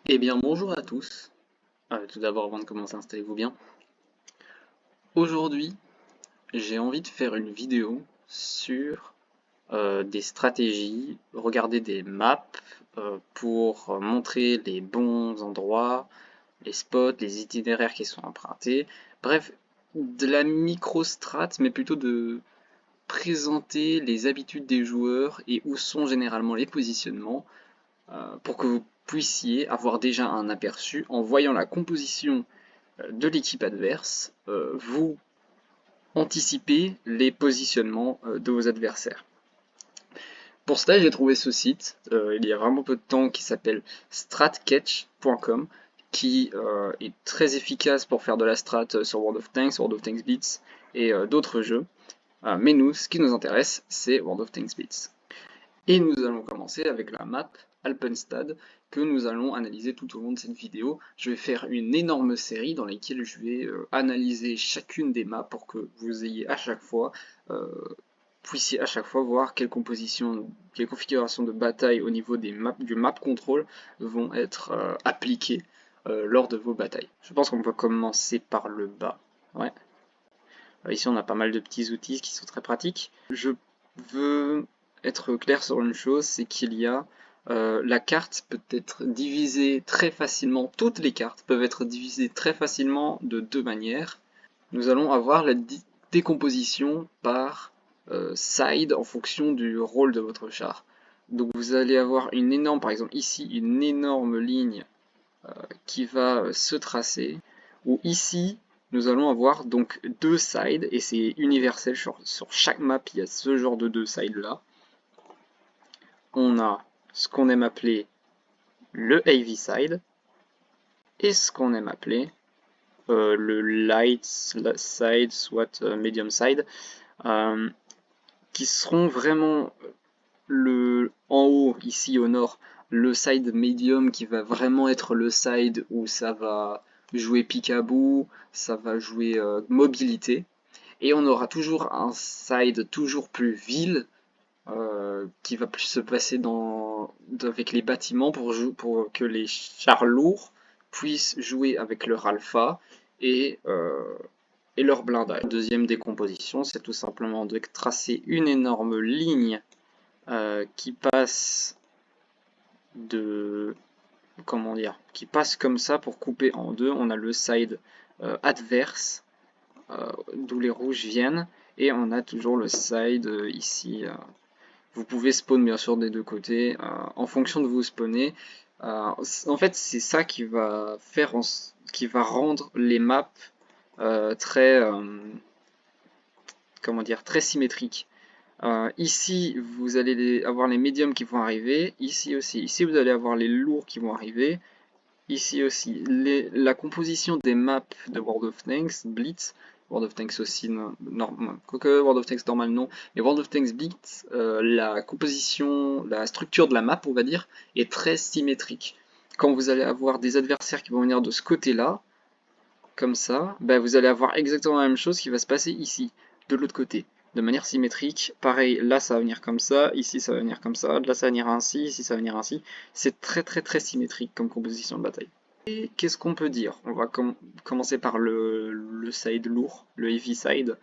Eh bien bonjour à tous. Tout d'abord avant de commencer, installez-vous bien. Aujourd'hui, j'ai envie de faire une vidéo sur des stratégies, regarder des maps pour montrer les bons endroits, les spots, les itinéraires qui sont empruntés. Bref, de la micro-strat, mais plutôt de présenter les habitudes des joueurs et où sont généralement les positionnements pour que vous puissiez avoir déjà un aperçu en voyant la composition de l'équipe adverse, vous anticipez les positionnements de vos adversaires. Pour cela, j'ai trouvé ce site, il y a vraiment peu de temps, qui s'appelle stratcatch.com, qui est très efficace pour faire de la strat sur World of Tanks Blitz et d'autres jeux. Mais nous, ce qui nous intéresse, c'est World of Tanks Blitz. Et nous allons commencer avec la map Alpenstad que nous allons analyser tout au long de cette vidéo. Je vais faire une énorme série dans laquelle je vais analyser chacune des maps pour que vous ayez à chaque fois, puissiez à chaque fois voir quelle composition, quelle configuration de bataille au niveau des maps, du map control vont être appliquées lors de vos batailles. Je pense qu'on peut commencer par le bas. Ouais. Ici, on a pas mal de petits outils qui sont très pratiques. Je veux être clair sur une chose, c'est qu'il y a la carte peut être divisée très facilement, toutes les cartes peuvent être divisées très facilement de deux manières. Nous allons avoir la décomposition par side en fonction du rôle de votre char. Donc vous allez avoir une énorme, par exemple ici, une énorme ligne qui va se tracer, ou ici, nous allons avoir donc deux sides, et c'est universel sur chaque map, il y a ce genre de deux sides là. On a ce qu'on aime appeler le heavy side, et ce qu'on aime appeler le light side, soit medium side, qui seront vraiment en haut, ici au nord, le side medium qui va vraiment être le side où ça va jouer peekaboo, ça va jouer mobilité. Et on aura toujours un side toujours plus ville qui va plus se passer avec les bâtiments pour que les chars lourds puissent jouer avec leur alpha et, euh, et leur blindage. La deuxième décomposition, c'est tout simplement de tracer une énorme ligne qui passe de comment dire, qui passe comme ça pour couper en deux. On a le side adverse d'où les rouges viennent et on a toujours le side ici. Vous pouvez spawn bien sûr des deux côtés en fonction de vous spawner. En fait, c'est ça qui va faire, qui va rendre les maps très comment dire, très symétriques. Ici, vous allez avoir les médiums qui vont arriver. Ici aussi. Ici, vous allez avoir les lourds qui vont arriver. Ici aussi. La composition des maps de World of Tanks, Blitz, World of Tanks aussi, quoique World of Tanks normal non, mais World of Tanks Blitz, la composition, la structure de la map, on va dire, est très symétrique. Quand vous allez avoir des adversaires qui vont venir de ce côté-là, comme ça, bah, vous allez avoir exactement la même chose qui va se passer ici, de l'autre côté, de manière symétrique. Pareil, là ça va venir comme ça, ici ça va venir comme ça, là ça va venir ainsi, ici ça va venir ainsi. C'est très très très symétrique comme composition de bataille. Et qu'est-ce qu'on peut dire? On va commencer par le side lourd, le heavy side.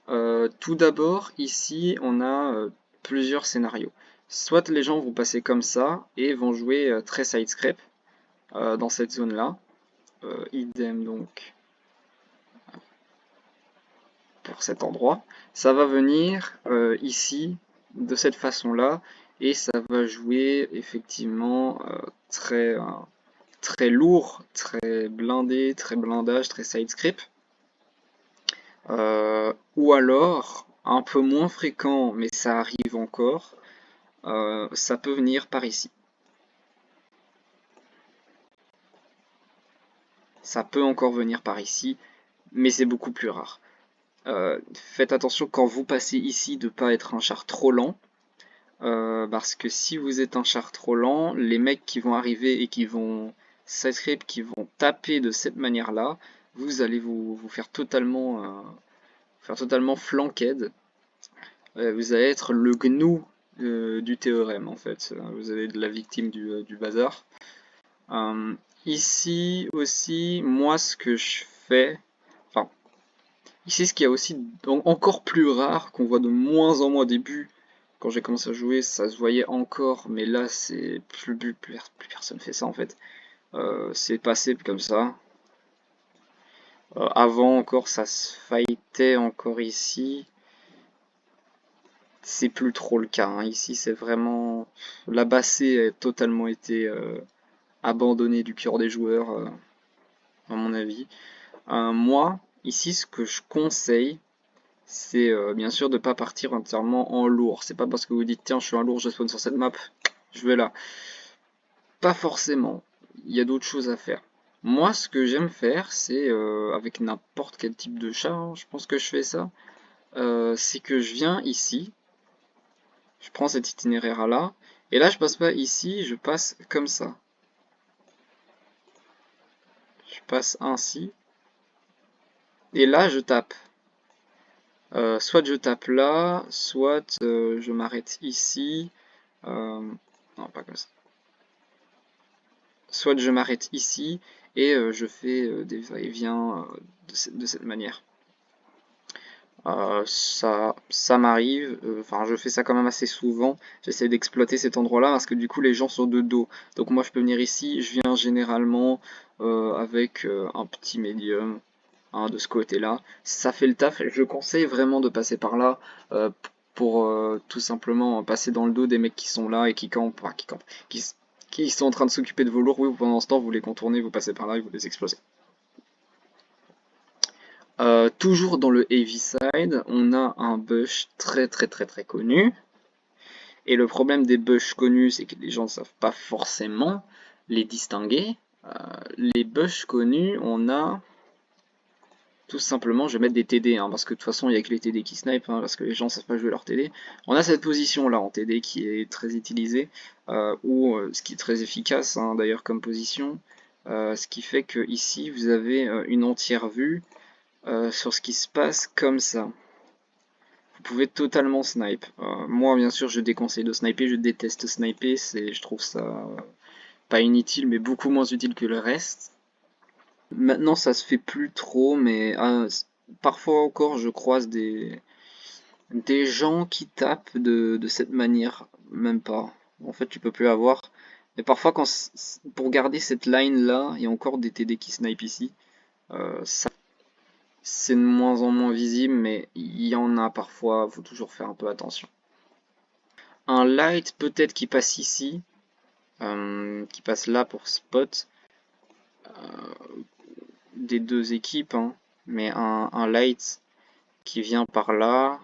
Tout d'abord, ici on a plusieurs scénarios. Soit les gens vont passer comme ça et vont jouer très side scrape dans cette zone-là. Idem donc pour cet endroit. Ça va venir ici de cette façon-là et ça va jouer effectivement très lourd, très blindé, très blindage, très side script. Ou alors, un peu moins fréquent, mais ça arrive encore, ça peut venir par ici. Ça peut encore venir par ici, mais c'est beaucoup plus rare. Faites attention quand vous passez ici de ne pas être un char trop lent, parce que si vous êtes un char trop lent, les mecs qui vont arriver et qui vont script, qui vont taper de cette manière-là, vous allez vous faire totalement flanked. Vous allez être le gnou du théorème en fait. Vous allez être la victime du bazar. Euh, Ici aussi, moi ce que je fais, enfin, ici ce qui est aussi encore plus rare, qu'on voit de moins en moins au début, quand j'ai commencé à jouer, ça se voyait encore, mais là c'est plus personne fait ça en fait. C'est passé comme ça. Avant encore, ça se fightait encore ici. C'est plus trop le cas, hein. Ici, c'est vraiment... La bassée a totalement été abandonnée du cœur des joueurs, à mon avis. Moi, ici, ce que je conseille, c'est bien sûr de ne pas partir entièrement en lourd. C'est pas parce que vous dites, tiens, je suis un lourd, je spawn sur cette map, je vais là. Pas forcément. Il y a d'autres choses à faire. Moi, ce que j'aime faire, c'est, avec n'importe quel type de chat, hein, je pense que je fais ça, c'est que je viens ici, je prends cet itinéraire-là, et là je passe pas ici, je passe comme ça. Je passe ainsi, et là je tape. Soit je tape là, soit je m'arrête ici. Non, pas comme ça. Soit je m'arrête ici, et je fais des va-et-vient de cette manière. Ça m'arrive, enfin je fais ça quand même assez souvent, j'essaie d'exploiter cet endroit-là parce que du coup les gens sont de dos. Donc moi je peux venir ici, je viens généralement avec un petit médium, hein, de ce côté-là. Ça fait le taf, je conseille vraiment de passer par là pour tout simplement passer dans le dos des mecs qui sont là et qui campent, enfin, qui sont en train de s'occuper de vos lourds. Oui, pendant ce temps vous les contournez, vous passez par là et vous les explosez. Toujours dans le heavy side, on a un bush très connu. Et le problème des bush connus, c'est que les gens ne savent pas forcément les distinguer. Euh, les bush connus, on a tout simplement, je vais mettre des TD, hein, parce que de toute façon il n'y a que les TD qui snipe, hein, parce que les gens ne savent pas jouer leur TD. On a cette position là en TD qui est très utilisée, ou ce qui est très efficace, hein, d'ailleurs comme position. Ce qui fait que ici vous avez une entière vue sur ce qui se passe comme ça. Vous pouvez totalement snipe. Moi, bien sûr, je déconseille de sniper. Je déteste sniper. Je trouve ça pas inutile, mais beaucoup moins utile que le reste. Maintenant, ça se fait plus trop, mais parfois encore, je croise des gens qui tapent de cette manière. Même pas. En fait, tu peux plus avoir. Mais parfois, pour garder cette line là, il y a encore des TD qui snipe ici. Ça C'est de moins en moins visible, mais il y en a parfois, faut toujours faire un peu attention. Un light peut-être qui passe ici, qui passe là pour spot des deux équipes, hein, mais un light qui vient par là,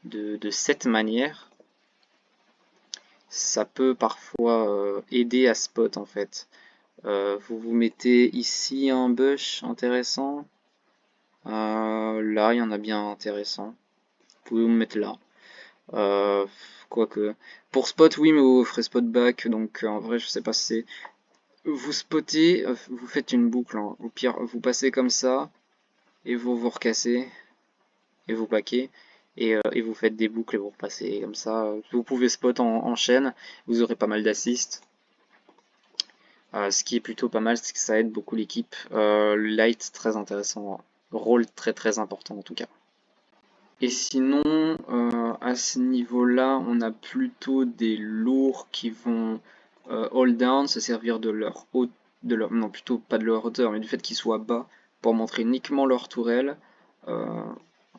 de cette manière, ça peut parfois aider à spot en fait. Vous vous mettez ici un bush intéressant, là il y en a bien intéressant, vous pouvez vous mettre là. Euh, Quoique. Pour spot, oui, mais vous ferez spot back, donc en vrai, je sais pas si c'est. Vous spottez, vous faites une boucle, hein. Au pire, vous passez comme ça, et vous recassez, et vous backez, et vous faites des boucles et vous repassez comme ça. Vous pouvez spot en chaîne, vous aurez pas mal d'assists. Ce qui est plutôt pas mal, c'est que ça aide beaucoup l'équipe. Le light, très intéressant. Rôle très important en tout cas. Et sinon, à ce niveau-là, on a plutôt des lourds qui vont hold down, se servir de leur haute, non plutôt pas de leur hauteur, mais du fait qu'ils soient bas pour montrer uniquement leur tourelle. Euh,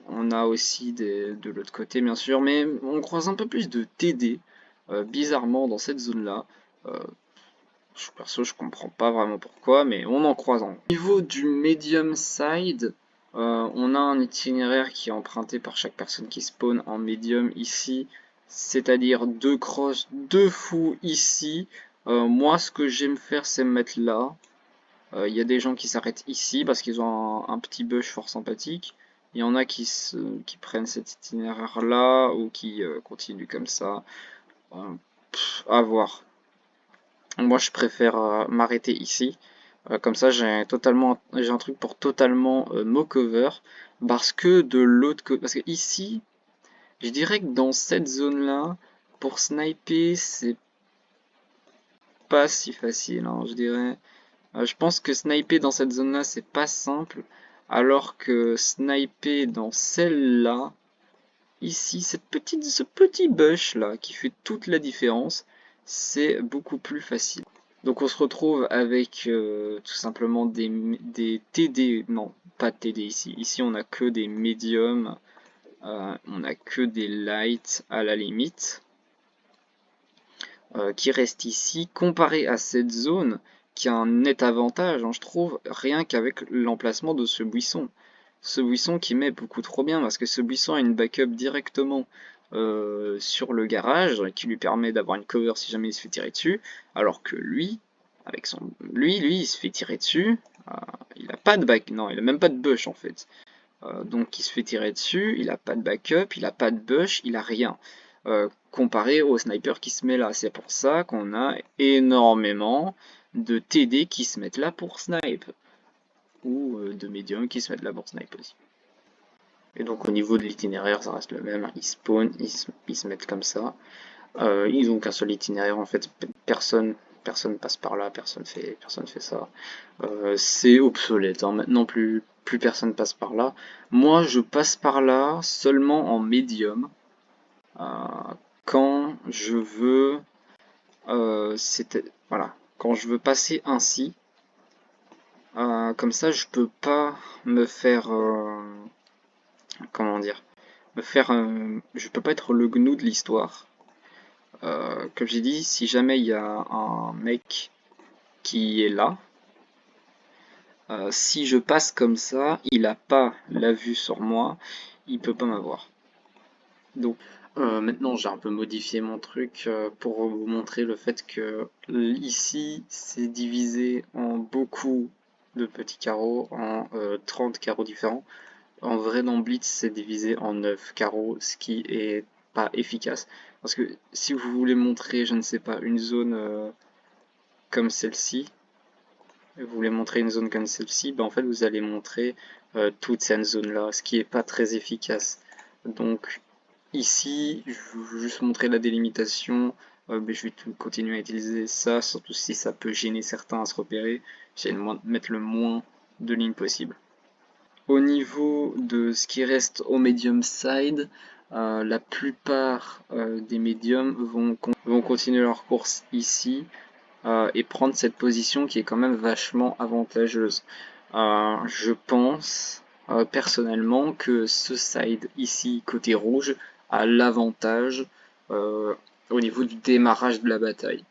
on a aussi de l'autre côté, bien sûr, mais on croise un peu plus de TD, bizarrement, dans cette zone-là. Euh, Perso, je comprends pas vraiment pourquoi, mais on en croise un. Au niveau du medium side, on a un itinéraire qui est emprunté par chaque personne qui spawn en medium ici, c'est-à-dire deux cross, deux fous ici. Moi, ce que j'aime faire, c'est me mettre là. Il y a des gens qui s'arrêtent ici parce qu'ils ont un petit bush fort sympathique. Il y en a qui prennent cet itinéraire là ou qui continuent comme ça. À voir. Moi, je préfère m'arrêter ici. Comme ça, j'ai un truc pour totalement me cover. Parce que de l'autre côté, parce que ici, je dirais que dans cette zone-là, pour sniper, c'est pas si facile, hein, je dirais. Je pense que sniper dans cette zone-là, c'est pas simple, alors que sniper dans celle-là, ici, ce petit bush là, qui fait toute la différence, c'est beaucoup plus facile. Donc on se retrouve avec tout simplement des TD, non, pas de TD ici. Ici on a que des médiums, on a que des lights à la limite, qui restent ici, comparé à cette zone, qui a un net avantage, hein, je trouve, rien qu'avec l'emplacement de ce buisson. Ce buisson qui met beaucoup trop bien, parce que ce buisson a une backup directement sur le garage, qui lui permet d'avoir une cover si jamais il se fait tirer dessus, alors que lui, avec son, lui, il se fait tirer dessus, il a pas de back, non, il a même pas de bush en fait. Donc il se fait tirer dessus, il a pas de backup, il a pas de bush, il a rien. Comparé au sniper qui se met là. C'est pour ça qu'on a énormément de TD qui se mettent là pour snipe. Ou de médiums qui se mettent là pour snipe aussi. Et donc au niveau de l'itinéraire, ça reste le même. Ils spawnent, ils se mettent comme ça. Ils ont qu'un seul itinéraire en fait. Personne passe par là, personne fait ça. C'est obsolète, hein. Maintenant plus personne passe par là. Moi je passe par là seulement en médium. Quand je veux voilà, quand je veux passer ainsi, comme ça je peux pas me faire comment dire, je peux pas être le gnou de l'histoire. Comme j'ai dit, si jamais il y a un mec qui est là, si je passe comme ça, il a pas la vue sur moi, il peut pas m'avoir. Donc maintenant j'ai un peu modifié mon truc pour vous montrer le fait que ici c'est divisé en beaucoup de petits carreaux, en 30 carreaux différents. En vrai dans Blitz c'est divisé en 9 carreaux, ce qui est pas efficace. Parce que si vous voulez montrer, je ne sais pas, une zone comme celle-ci, vous voulez montrer une zone comme celle-ci, ben en fait vous allez montrer toute cette zone-là, ce qui est pas très efficace. Donc ici, je vais juste montrer la délimitation. Mais je vais continuer à utiliser ça, surtout si ça peut gêner certains à se repérer. J'essaie de mettre le moins de lignes possible. Au niveau de ce qui reste au medium side, la plupart des médiums vont continuer leur course ici et prendre cette position qui est quand même vachement avantageuse. Je pense personnellement que ce side ici, côté rouge, a l'avantage au niveau du démarrage de la bataille.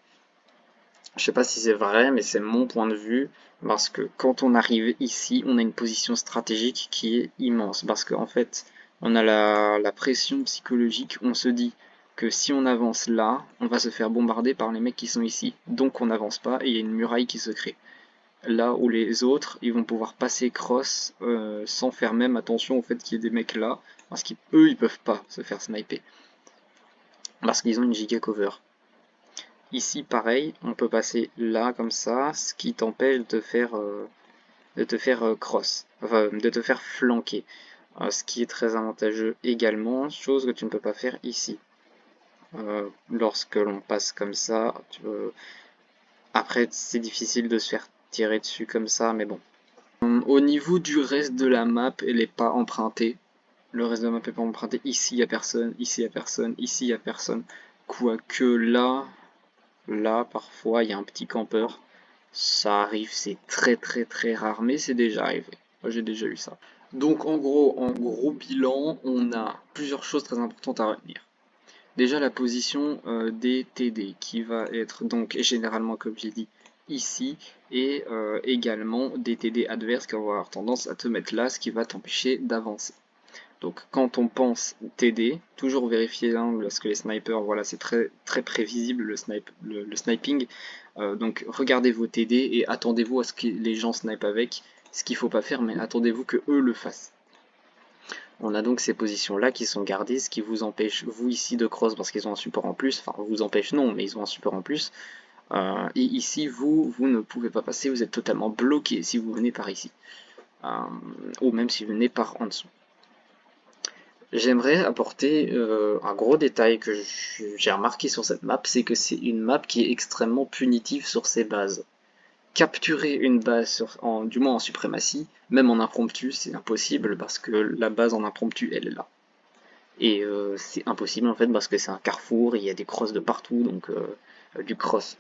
Je sais pas si c'est vrai, mais c'est mon point de vue, parce que quand on arrive ici, on a une position stratégique qui est immense, parce qu'en fait, on a la pression psychologique, on se dit que si on avance là, on va se faire bombarder par les mecs qui sont ici, donc on n'avance pas, et il y a une muraille qui se crée. Là où les autres, ils vont pouvoir passer cross sans faire même attention au fait qu'il y ait des mecs là, parce qu'eux, ils peuvent pas se faire sniper, parce qu'ils ont une giga cover. Ici, pareil, on peut passer là comme ça, ce qui t'empêche de te faire cross, enfin de te faire flanquer, ce qui est très avantageux également, chose que tu ne peux pas faire ici. Lorsque l'on passe comme ça, après c'est difficile de se faire tirer dessus comme ça, mais bon. Au niveau du reste de la map, elle n'est pas empruntée. Le reste de la map n'est pas emprunté. Ici, il n'y a personne, ici, il n'y a personne, ici, il n'y a personne. Quoique là, parfois, il y a un petit campeur. Ça arrive, c'est très rare, mais c'est déjà arrivé. Moi, j'ai déjà eu ça. Donc, en gros bilan, on a plusieurs choses très importantes à retenir. Déjà, la position des TD, qui va être donc généralement, comme j'ai dit, ici, et également des TD adverses qui vont avoir tendance à te mettre là, ce qui va t'empêcher d'avancer. Donc quand on pense TD, toujours vérifier l'angle parce que les snipers, voilà, c'est très prévisible le sniping. Donc regardez vos TD et attendez-vous à ce que les gens snipent avec, ce qu'il ne faut pas faire, mais attendez-vous que eux le fassent. On a donc ces positions-là qui sont gardées, ce qui vous empêche, vous ici, de cross parce qu'ils ont un support en plus, enfin vous empêche non, mais ils ont un support en plus. Et ici, vous ne pouvez pas passer, vous êtes totalement bloqué si vous venez par ici. Ou même si vous venez par en dessous. J'aimerais apporter un gros détail que j'ai remarqué sur cette map, c'est que c'est une map qui est extrêmement punitive sur ses bases. Capturer une base, du moins en suprématie, même en impromptu, c'est impossible parce que la base en impromptu, elle est là. Et c'est impossible en fait parce que c'est un carrefour, il y a des crosses de partout, donc du cross,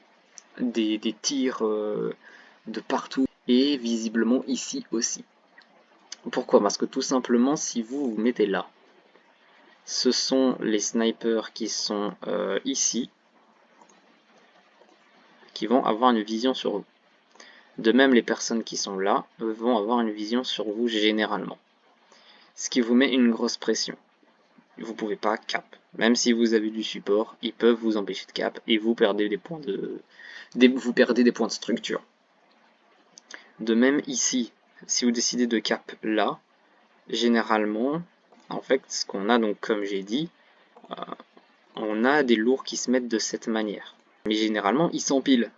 des tirs de partout, et visiblement ici aussi. Pourquoi? Parce que tout simplement, si vous vous mettez là, ce sont les snipers qui sont ici, qui vont avoir une vision sur vous. De même, les personnes qui sont là vont avoir une vision sur vous généralement. Ce qui vous met une grosse pression. Vous pouvez pas cap. Même si vous avez du support, ils peuvent vous empêcher de cap et vous perdez des points vous perdez des points de structure. De même ici, si vous décidez de cap là, généralement, en fait, ce qu'on a donc, comme j'ai dit, on a des lourds qui se mettent de cette manière. Mais généralement, ils s'empilent.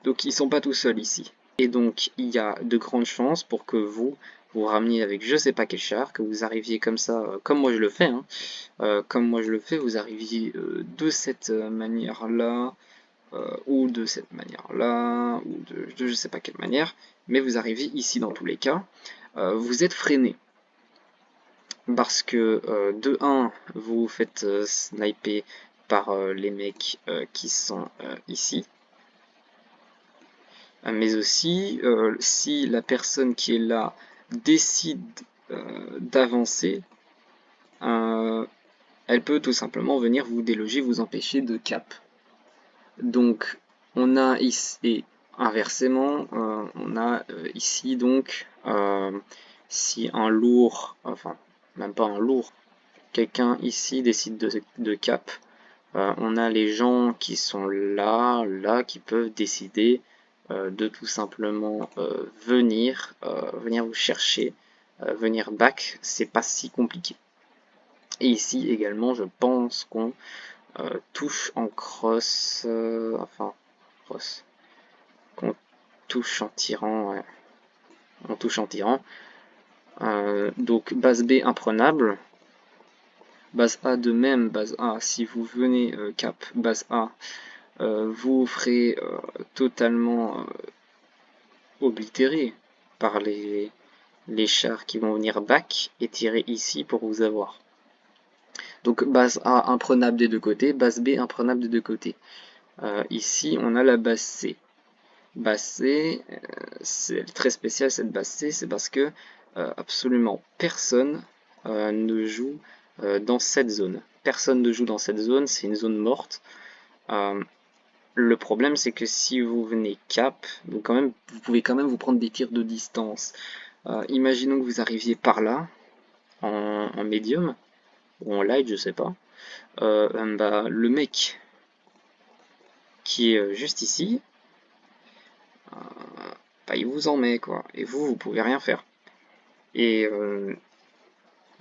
Donc ils sont pas tout seuls ici. Et donc il y a de grandes chances pour que vous rameniez avec je sais pas quel char, que vous arriviez comme ça, comme moi je le fais, hein. Comme moi je le fais, vous arriviez de cette manière-là, ou de cette manière-là, ou de je sais pas quelle manière, mais vous arrivez ici dans tous les cas, vous êtes freiné. Parce que de 1, vous vous faites sniper par les mecs qui sont ici. Mais aussi, si la personne qui est là décide d'avancer, elle peut tout simplement venir vous déloger, vous empêcher de cap. Donc, on a ici, et inversement, on a ici donc, si un lourd, enfin, même pas un lourd, quelqu'un ici décide de cap, on a les gens qui sont là, qui peuvent décider de tout simplement venir vous chercher, venir back, c'est pas si compliqué. Et ici également, je pense qu'on touche en cross, enfin, cross, qu'on touche en tirant, ouais, on touche en tirant. Donc base B imprenable, base A de même, base A, si vous venez cap base A, vous ferez totalement oblitéré par les chars qui vont venir back et tirer ici pour vous avoir. Donc base A imprenable des deux côtés, base B imprenable des deux côtés. Ici on a la base C. Base C, c'est très spécial cette base C, c'est parce que absolument personne ne joue dans cette zone. Personne ne joue dans cette zone, c'est une zone morte. Le problème, c'est que si vous venez cap, donc quand même, vous pouvez quand même vous prendre des tirs de distance. Imaginons que vous arriviez par là, en médium, ou en light, je sais pas. Bah, le mec qui est juste ici, bah, il vous en met, quoi. Et vous pouvez rien faire. Et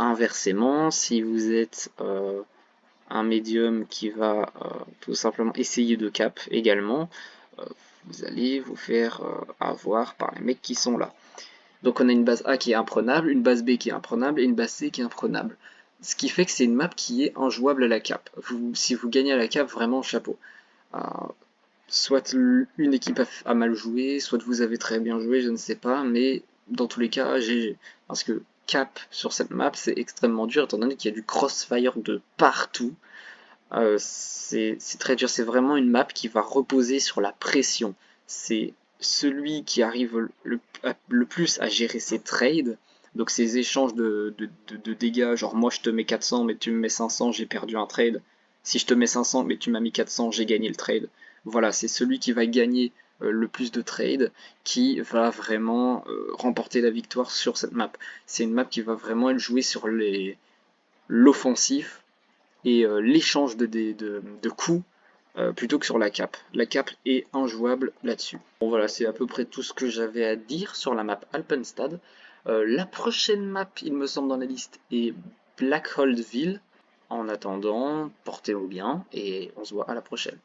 inversement, si vous êtes un médium qui va tout simplement essayer de cap également, vous allez vous faire avoir par les mecs qui sont là. Donc on a une base A qui est imprenable, une base B qui est imprenable et une base C qui est imprenable. Ce qui fait que c'est une map qui est injouable à la cap. Si vous gagnez à la cap, vraiment chapeau. Euh, soit une équipe a mal joué, soit vous avez très bien joué, je ne sais pas, mais dans tous les cas, GG. Parce que cap sur cette map, c'est extrêmement dur étant donné qu'il y a du crossfire de partout. C'est très dur, c'est vraiment une map qui va reposer sur la pression. C'est celui qui arrive le plus à gérer ses trades, donc ces échanges de dégâts, genre moi je te mets 400 mais tu me mets 500, j'ai perdu un trade. Si je te mets 500 mais tu m'as mis 400, j'ai gagné le trade. Voilà, c'est celui qui va gagner le plus de trades qui va vraiment remporter la victoire sur cette map. C'est une map qui va vraiment être jouée sur l'offensif et l'échange de coups plutôt que sur la cape. La cape est injouable là-dessus. Bon voilà, c'est à peu près tout ce que j'avais à dire sur la map Alpenstad. La prochaine map, il me semble dans la liste, est Blackholdville. En attendant, portez-vous bien et on se voit à la prochaine.